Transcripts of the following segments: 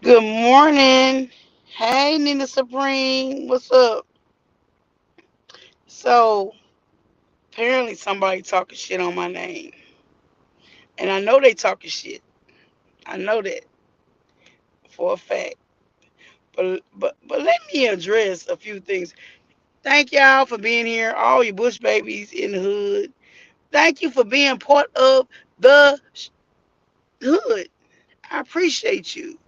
Good morning. Hey, Nina Supreme. What's up? So, apparently somebody talking shit on my name. And I know they talking shit. I know that for a fact. But let me address a few things. Thank y'all for being here, all you Bush babies in the hood. Thank you for being part of the hood. I appreciate you.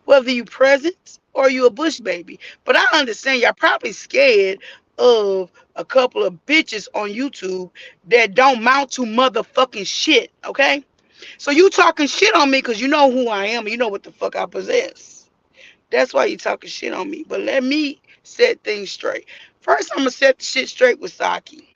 Whether you present or you a Bush baby. But I understand y'all probably scared of a couple of bitches on YouTube that don't mount to motherfucking shit, okay? So you talking shit on me because you know who I am and you know what the fuck I possess. That's why you talking shit on me. But let me set things straight. First, I'm gonna set the shit straight with Saki.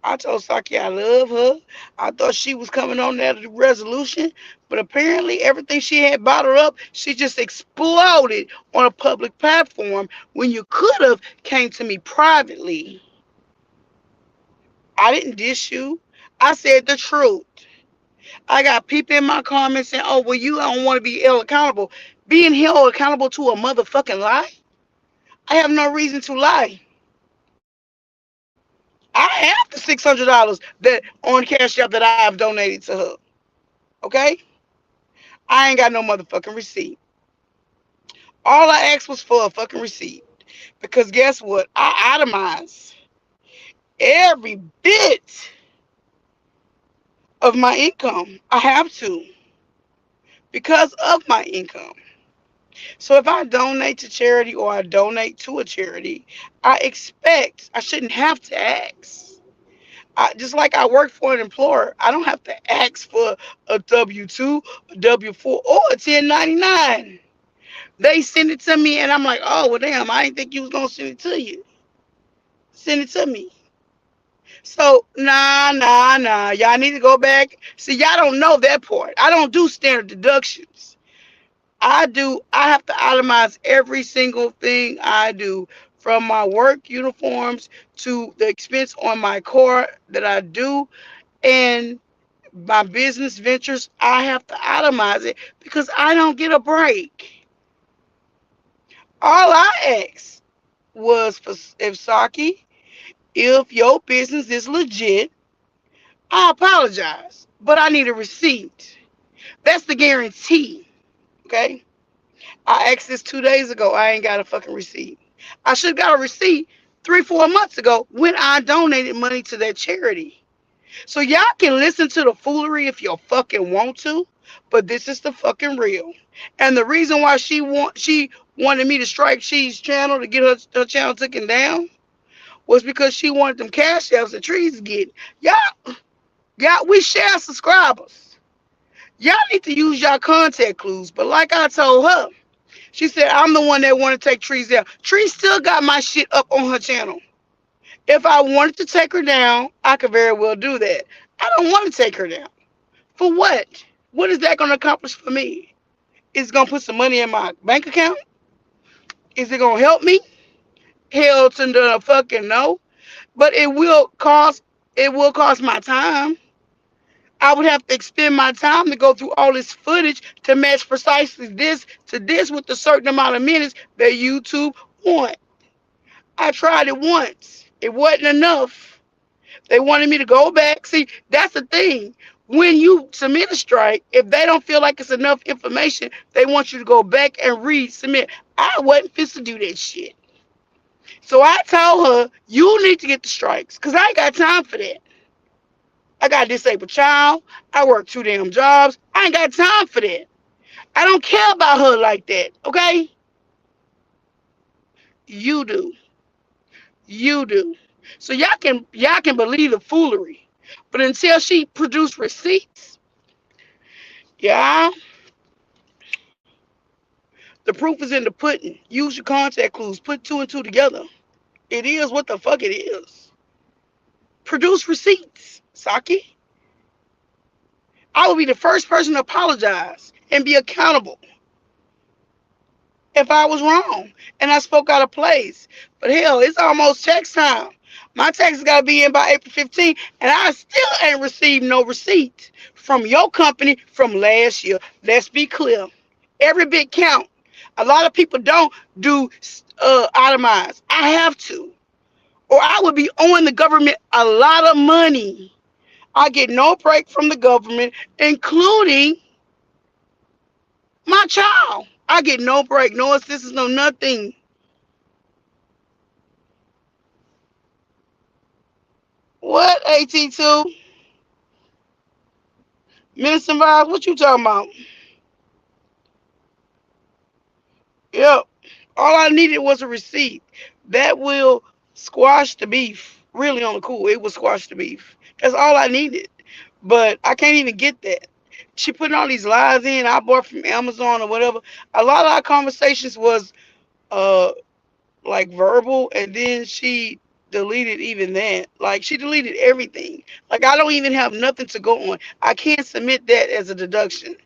I told Saki I love her. I thought she was coming on that resolution, but apparently everything she had bottled up, she just exploded on a public platform when you could have came to me privately. I didn't diss you. I said the truth. I got people in my comments saying, "Oh, well, you don't want to be held accountable." Being held accountable to a motherfucking lie? I have no reason to lie. I have the $600 that on Cash App that I have donated to her. Okay? I ain't got no motherfucking receipt. All I asked was for a fucking receipt. Because guess what? I itemize every bit of my income. I have to because of my income. So if I donate to charity or I donate to a charity, I shouldn't have to ask. Just like I work for an employer, I don't have to ask for a W 2, a W 4, or a 1099. They send it to me, and I'm like, oh, well, damn, I didn't think you was going to send it to you. Send it to me. So, nah. Y'all need to go back. See, y'all don't know that part. I don't do standard deductions. I have to itemize every single thing I do from my work uniforms to the expense on my car that I do and my business ventures. I have to itemize it because I don't get a break. All I asked was for if Saki, if your business is legit, I apologize, but I need a receipt. That's the guarantee. Okay. I asked this 2 days ago. I ain't got a fucking receipt. I should have got a receipt 3, 4 months ago when I donated money to that charity. So y'all can listen to the foolery if you fucking want to, but this is the fucking real. And the reason why she wanted me to strike She's channel to get her channel taken down was because she wanted them cash apps that Trees get. Y'all, we share subscribers. Y'all need to use y'all contact clues. But like I told her, she said I'm the one that want to take Trees down. Tree still got my shit up on her channel. If I wanted to take her down, I could very well do that. I don't want to take her down. For what? What is that going to accomplish for me? Is it going to put some money in my bank account? Is it going to help me? Hell to the fucking no. But it will cost my time. I would have to expend my time to go through all this footage to match precisely this to this with a certain amount of minutes that YouTube want. I tried it once. It wasn't enough. They wanted me to go back. See, that's the thing. When you submit a strike, if they don't feel like it's enough information, they want you to go back and resubmit. I wasn't fit to do that shit. So I told her, you need to get the strikes because I ain't got time for that. I got a disabled child. I work 2 damn jobs. I ain't got time for that. I don't care about her like that, okay? You do. You do. So y'all can believe the foolery. But until she produced receipts, yeah, the proof is in the pudding. Use your contact clues. Put two and two together. It is what the fuck it is. Produce receipts, Saki. I will be the first person to apologize and be accountable if I was wrong and I spoke out of place. But hell, it's almost tax time. My taxes got to be in by April 15th, and I still ain't received no receipt from your company from last year. Let's be clear. Every bit count. A lot of people don't do itemize. I have to, or I would be owing the government a lot of money. I get no break from the government, including my child. I get no break, no assistance, no nothing. What, AT2? Minister Vibes, what you talking about? Yep. All I needed was a receipt. That will squash the beef. Really on the cool. It will squash the beef. That's all I needed. But I can't even get that. She putting all these lies in. I bought from Amazon or whatever. A lot of our conversations was uh like verbal, and then she deleted even that. Like she deleted everything. Like I don't even have nothing to go on. I can't submit that as a deduction.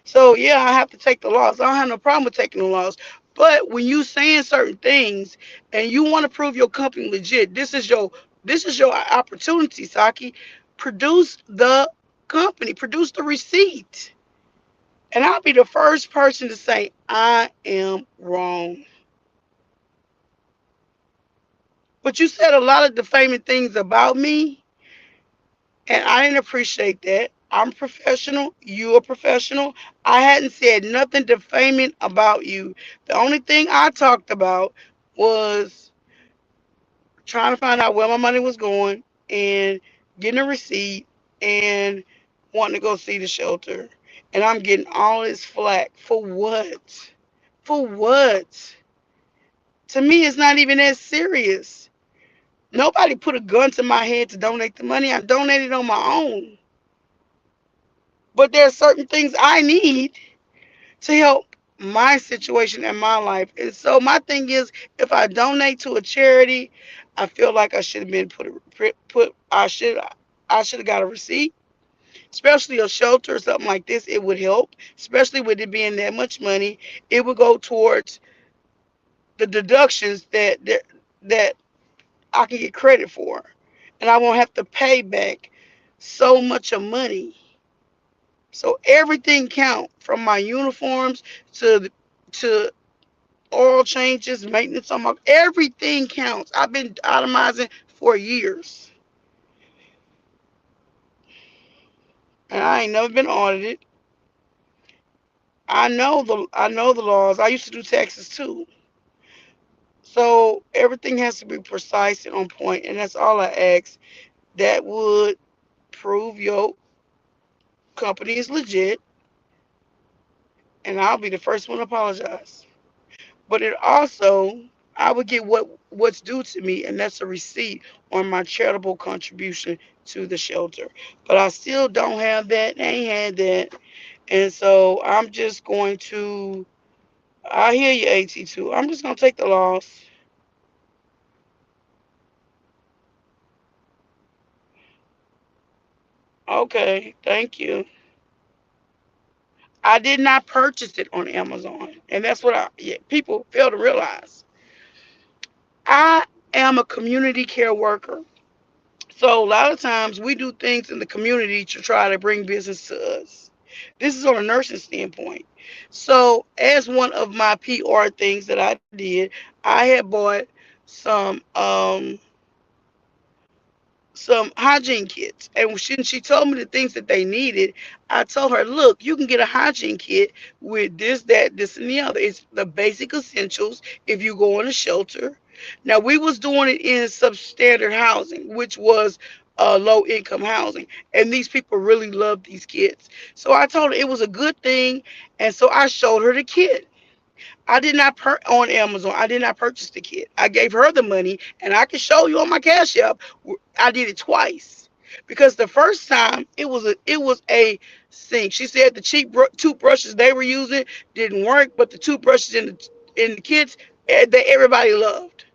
So yeah, I have to take the loss. I don't have no problem with taking the loss. But when you saying certain things and you want to prove your company legit, this is your opportunity, Saki. Produce the company, produce the receipt. And I'll be the first person to say I am wrong. But you said a lot of defaming things about me, and I didn't appreciate that. I'm professional. You are professional. I hadn't said nothing defaming about you. The only thing I talked about was trying to find out where my money was going and getting a receipt and wanting to go see the shelter. And I'm getting all this flack. For what? For what? To me, it's not even that serious. Nobody put a gun to my head to donate the money. I donated on my own. But there are certain things I need to help my situation in my life. And so my thing is, if I donate to a charity, I feel like I should have been put I should have got a receipt, especially a shelter or something like this. It would help, especially with it being that much money. It would go towards the deductions that I can get credit for, and I won't have to pay back so much of money. So everything count from my uniforms to oil changes, maintenance on my everything counts. I've been itemizing for years, and I ain't never been audited. I know the laws. I used to do taxes too. So everything has to be precise and on point, and that's all I ask. That would prove your company is legit, and I'll be the first one to apologize. But it also, I would get what's due to me, and that's a receipt on my charitable contribution to the shelter. But I still don't have that. I ain't had that, and so I'm just going to. I hear you, AT2. I'm just gonna take the loss. Okay, thank you. I did not purchase it on Amazon, and that's what people fail to realize. I am a community care worker. So a lot of times we do things in the community to try to bring business to us. This is on a nursing standpoint. So as one of my PR things that I did, I had bought some um some hygiene kits. And when she told me the things that they needed, I told her, look, you can get a hygiene kit with this, that, this, and the other. It's the basic essentials if you go in a shelter. Now, we was doing it in substandard housing, which was low income housing. And these people really loved these kits. So I told her it was a good thing. And so I showed her the kit. I did not on Amazon. I did not purchase the kit. I gave her the money, and I can show you on my Cash App. I did it twice because the first time it was a sink. She said the cheap toothbrushes they were using didn't work, but the toothbrushes in the kits that everybody loved.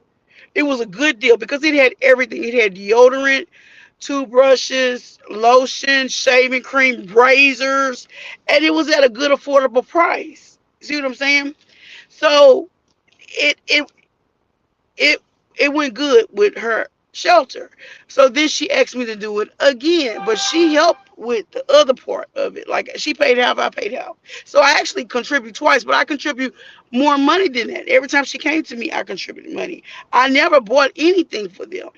It was a good deal because it had everything. It had deodorant, toothbrushes, lotion, shaving cream, razors, and it was at a good affordable price. See what I'm saying? So it it it it went good with her. shelter. So then she asked me to do it again, but she helped with the other part of it. Like she paid half, I paid half. So I actually contribute twice, but I contribute more money than that. Every time she came to me, I contributed money. I never bought anything for them.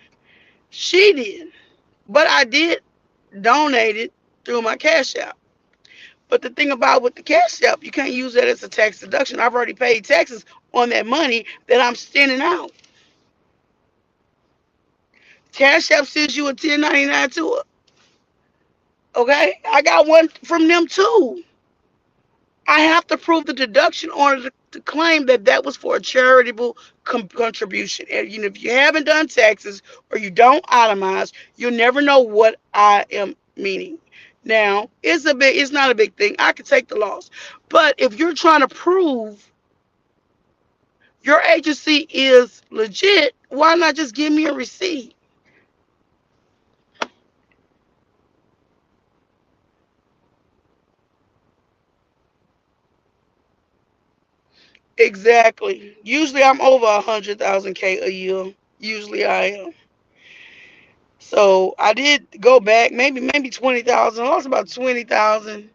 She did, but I did donate it through my Cash App. But the thing about with the Cash App, you can't use that as a tax deduction. I've already paid taxes on that money that I'm sending out. Cash App sends you a 1099 too. Okay, I got one from them too. I have to prove the deduction in order to claim that that was for a charitable contribution. And if you haven't done taxes or you don't itemize, you'll never know what I am meaning. Now, it's not a big thing. I can take the loss. But if you're trying to prove your agency is legit, why not just give me a receipt? Exactly. Usually I'm over 100,000 K a year. Usually I am. So I did go back, maybe 20,000. I lost about 20,000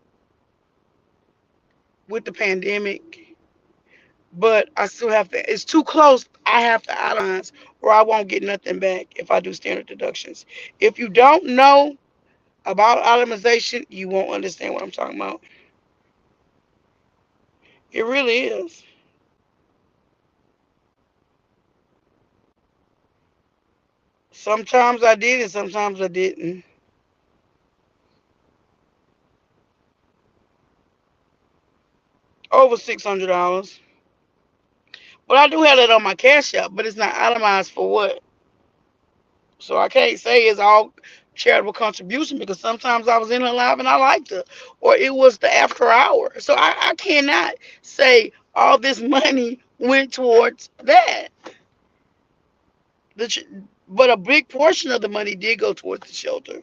with the pandemic, but I still have to. It's too close. I have to itemize, or I won't get nothing back if I do standard deductions. If you don't know about itemization, you won't understand what I'm talking about. It really is. Sometimes I did, and sometimes I didn't. Over $600. But I do have it on my Cash App, but it's not itemized for what. So I can't say it's all charitable contribution because sometimes I was in her live and I liked her, or it was the after hour. So I cannot say all this money went towards that. The, but a big portion of the money did go towards the shelter.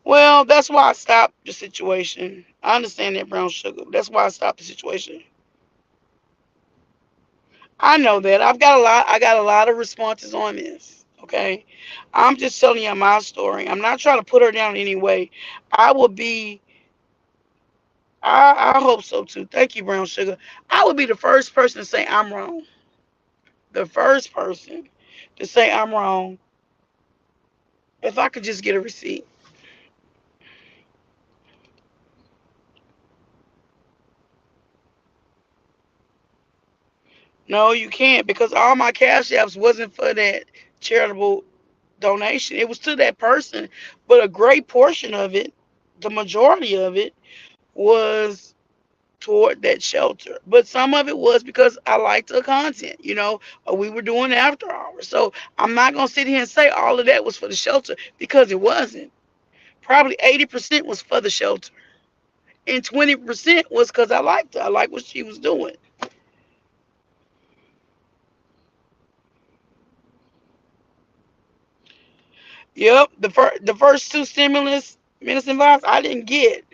Well, that's why I stopped the situation. I understand that, brown sugar. That's why I stopped the situation. I know that. I got a lot of responses on this. Okay. I'm just telling you my story. I'm not trying to put her down anyway. I will be I hope so too. Thank you, brown sugar. I would be the first person to say I'm wrong. The first person to say I'm wrong if I could just get a receipt. No, you can't because all my cash apps wasn't for that charitable donation. It was to that person, but a great portion of it, the majority of it, was toward that shelter. But some of it was because I liked the content, we were doing after hours. So I'm not going to sit here and say all of that was for the shelter because it wasn't. Probably 80% was for the shelter. And 20% was because I liked her. I liked what she was doing. Yep. The first two stimulus minutes and vibes I didn't get.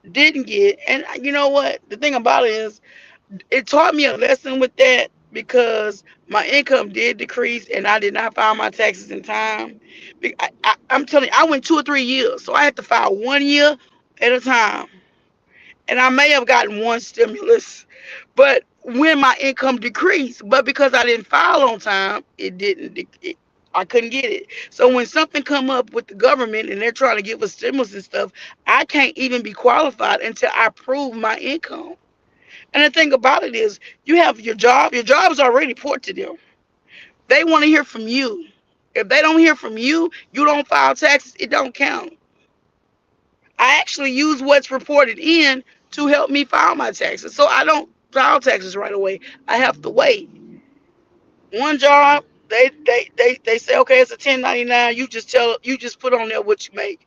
And you know what? The thing about it is it taught me a lesson with that because my income did decrease and I did not file my taxes in time. I'm telling you, I went 2 or 3 years, so I had to file 1 year at a time, and I may have gotten one stimulus, but when my income decreased, but because I didn't file on time, it didn't. I couldn't get it. So when something come up with the government and they're trying to give us stimulus and stuff, I can't even be qualified until I prove my income. And the thing about it is, you have your job. Your job is already important to them. They want to hear from you. If they don't hear from you, you don't file taxes. It don't count. I actually use what's reported in to help me file my taxes. So I don't file taxes right away. I have to wait. One job, they say, okay, it's a 1099. You just put on there what you make.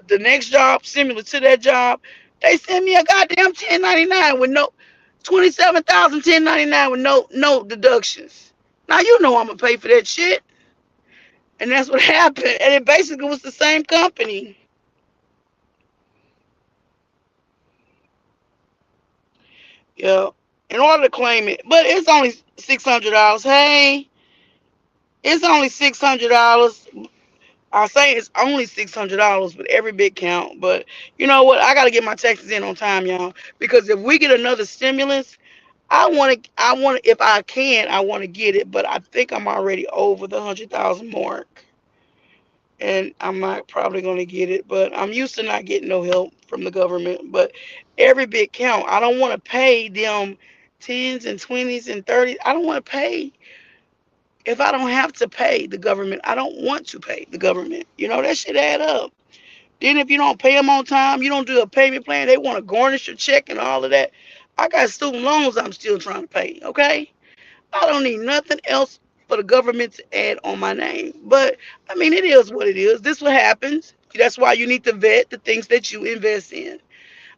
The next job, similar to that job, they send me a goddamn 1099 with no 27,000 1099 with no deductions. Now you know I'm gonna pay for that shit, and that's what happened. And it basically was the same company. Yeah. in order to claim it. But it's only $600. Hey, it's only $600. I say it's only $600, but every bit count. But you know what? I gotta get my taxes in on time, y'all. Because if we get another stimulus, I want to. I want to. If I can, I want to get it. But I think I'm already over the 100,000 mark, and I'm not probably gonna get it. But I'm used to not getting no help from the government. But every bit count. I don't want to pay them tens and twenties and thirties. I don't want to pay if I don't have to pay the government. I don't want to pay the government. You know that shit add up. Then if you don't pay them on time, you don't do a payment plan, they want to garnish your check and all of that. I got student loans I'm still trying to pay, okay? I don't need nothing else for the government to add on my name. But I mean, it is what it is. This what happens. That's why you need to vet the things that you invest in.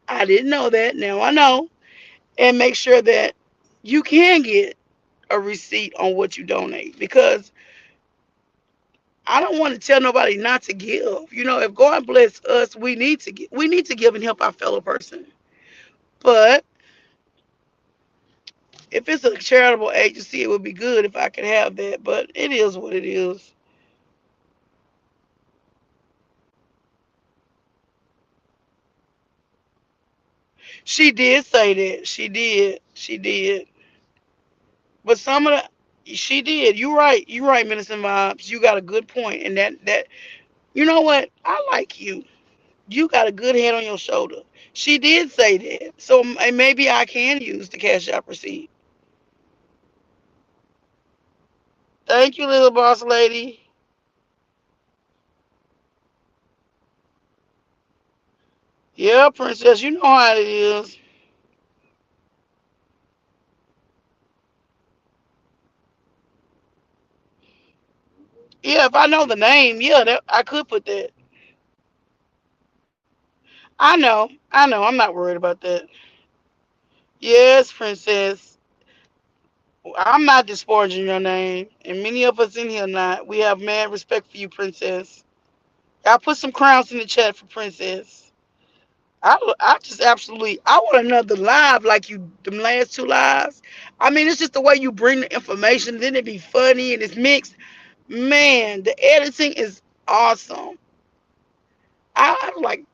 I didn't know that. Now I know. And make sure that you can get a receipt on what you donate because I don't want to tell nobody not to give. You know, if God bless us, we need to give and help our fellow person. But if it's a charitable agency, it would be good if I could have that. But it is what it is. She did say that. She did. She did. But some of she did. You right. You right, Minister Vibes. You got a good point. And that you know what? I like you. You got a good head on your shoulder. She did say that. So maybe I can use the cash app receipt. Thank you, little boss lady. Yeah, princess, you know how it is. Yeah, if I know the name, yeah, I could put that. I know. I'm not worried about that. Yes, princess. I'm not disparaging your name, and many of us in here not. We have mad respect for you, princess. I put some crowns in the chat for princess. I just absolutely, I want another live like you, them last two lives. I mean, it's just the way you bring the information, then it be funny and it's mixed. Man, the editing is awesome. I was like,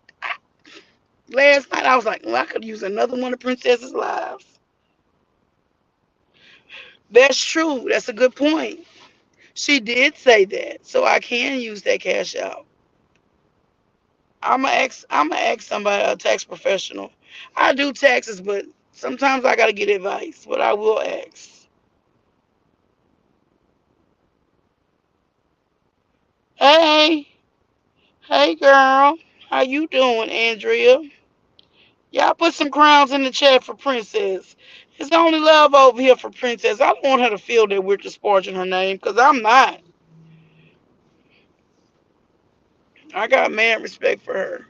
last night I was like, well, I could use another one of Princess's lives. That's true. That's a good point. She did say that, so I can use that cash out. I'm gonna ask somebody, a tax professional. I do taxes, but sometimes I gotta get advice. But I will ask. Hey, hey, girl, how you doing, Andrea? Y'all put some crowns in the chat for Princess. It's only love over here for Princess. I don't want her to feel that we're disparaging her name, cause I'm not. I got mad respect for her.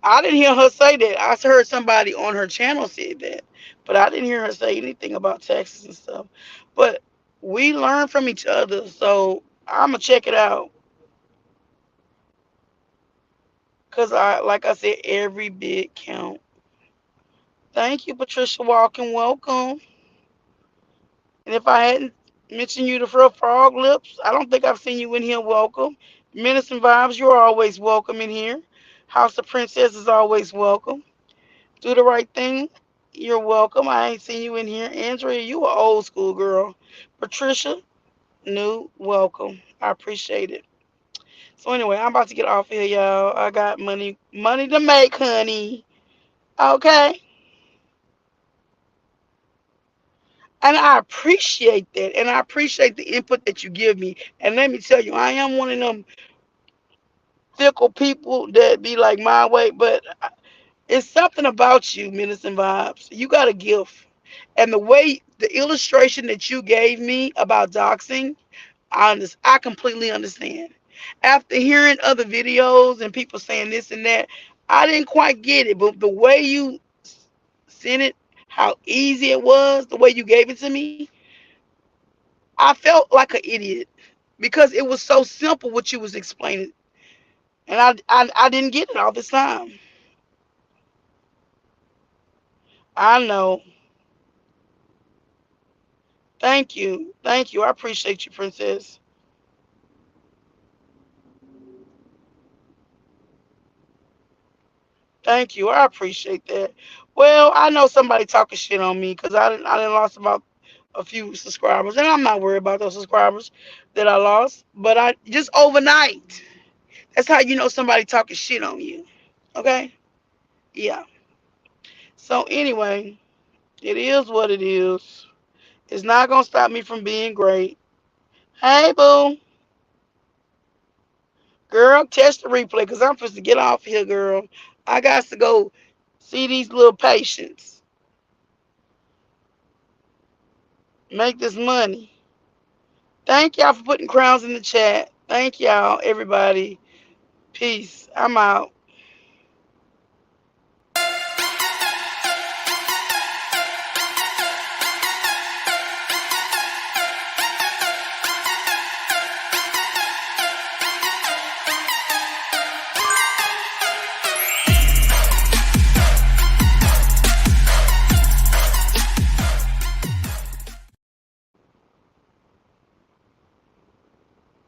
I didn't hear her say that. I heard somebody on her channel said that, but I didn't hear her say anything about taxes and stuff. But we learn from each other, so I'm gonna check it out. Cause like I said, every bit count. Thank you, Patricia Walken. Welcome. And if I hadn't mentioned you to Frog Lips, I don't think I've seen you in here. Welcome. Menacing Vibes, you're always welcome in here. House of Princess is always welcome. Do the right thing. You're welcome. I ain't seen you in here. Andrea, you a old school girl. Patricia, new, welcome. I appreciate it. So anyway, I'm about to get off here, y'all. I got money to make, honey. Okay. And I appreciate that. And I appreciate the input that you give me. And let me tell you, I am one of them fickle people that be like my way, but it's something about you, Minister Vibes. You got a gift. And the way the illustration that you gave me about doxing, I completely understand. After hearing other videos and people saying this and that, I didn't quite get it. But the way you sent it, how easy it was, the way you gave it to me, I felt like an idiot because it was so simple what you was explaining, and I didn't get it all this time. I know. Thank you. Thank you. I appreciate you, princess. Thank you. I appreciate that. Well, I know somebody talking shit on me because I didn't lost about a few subscribers, and I'm not worried about those subscribers that I lost. But I just overnight. That's how you know somebody talking shit on you. Okay? Yeah. So anyway, it is what it is. It's not gonna stop me from being great. Hey boo, girl, test the replay because I'm supposed to get off here, girl. I got to go see these little patients. Make this money. Thank y'all for putting crowns in the chat. Thank y'all, everybody. Peace. I'm out.